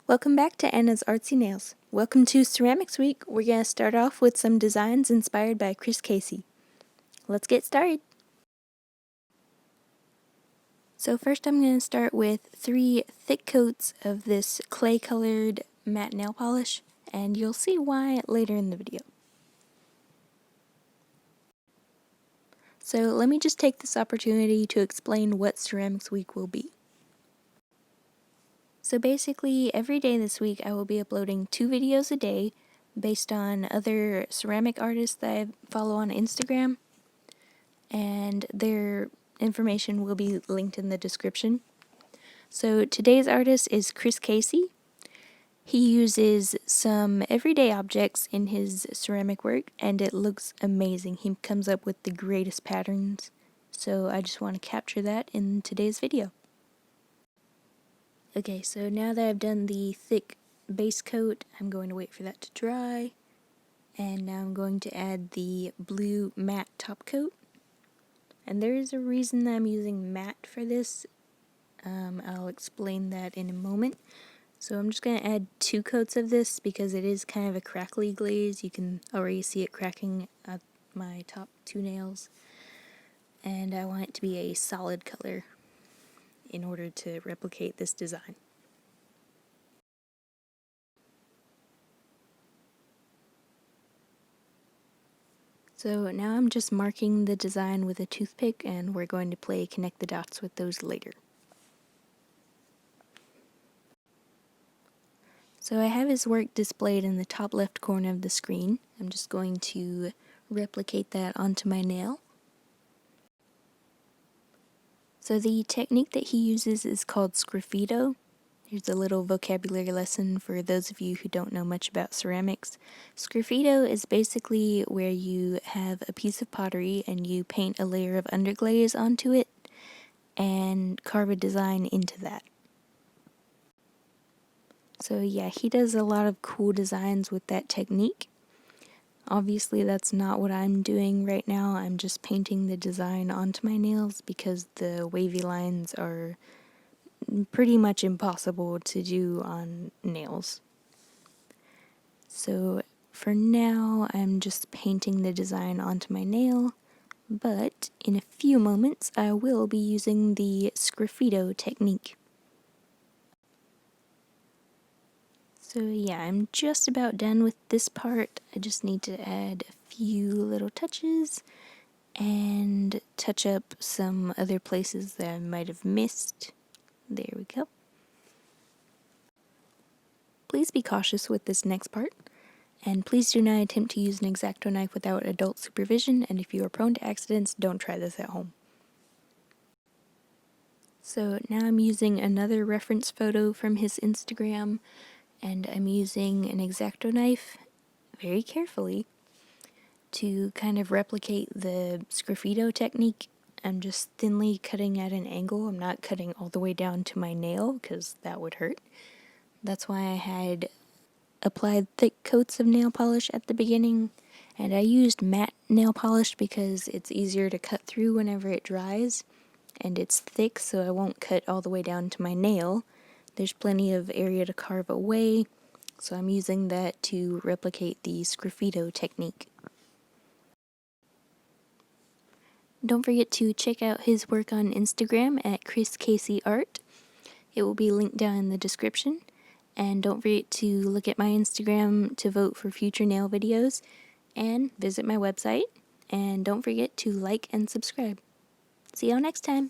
Welcome back to Anna's Artsy Nails. Welcome to Ceramics Week. We're going to start off with some designs inspired by Chris Casey. Let's get started. So first I'm going to start with 3 thick coats of this clay colored matte nail polish, and you'll see why later in the video. So let me just take this opportunity to explain what Ceramics Week will be. So basically, every day this week I will be uploading 2 videos a day based on other ceramic artists that I follow on Instagram, and their information will be linked in the description. So today's artist is Chris Casey. He uses some everyday objects in his ceramic work, and it looks amazing. He comes up with the greatest patterns, so I just want to capture that in today's video. Okay, so now that I've done the thick base coat, I'm going to wait for that to dry. And now I'm going to add the blue matte top coat. And there is a reason that I'm using matte for this. I'll explain that in a moment. So I'm just going to add 2 coats of this because it is kind of a crackly glaze. You can already see it cracking at my top 2 nails. And I want it to be a solid color in order to replicate this design. So now I'm just marking the design with a toothpick, and we're going to play connect the dots with those later. So I have his work displayed in the top left corner of the screen. I'm just going to replicate that onto my nail. So the technique that he uses is called sgraffito. Here's a little vocabulary lesson for those of you who don't know much about ceramics. Sgraffito is basically where you have a piece of pottery and you paint a layer of underglaze onto it and carve a design into that. So yeah, he does a lot of cool designs with that technique. Obviously that's not what I'm doing right now. I'm just painting the design onto my nails because the wavy lines are pretty much impossible to do on nails. So for now I'm just painting the design onto my nail, but in a few moments I will be using the sgraffito technique. So yeah, I'm just about done with this part. I just need to add a few little touches and touch up some other places that I might have missed. There we go. Please be cautious with this next part, and please do not attempt to use an X-Acto knife without adult supervision, and if you are prone to accidents, don't try this at home. So now I'm using another reference photo from his Instagram, and I'm using an X-Acto knife very carefully to kind of replicate the sgraffito technique. I'm just thinly cutting at an angle. I'm not cutting all the way down to my nail because that would hurt. That's why I had applied thick coats of nail polish at the beginning, and I used matte nail polish because it's easier to cut through whenever it dries, and it's thick so I won't cut all the way down to my nail. There's plenty of area to carve away, so I'm using that to replicate the sgraffito technique. Don't forget to check out his work on Instagram at Chris Casey Art. It will be linked down in the description. And don't forget to look at my Instagram to vote for future nail videos, and visit my website. And don't forget to like and subscribe. See y'all next time.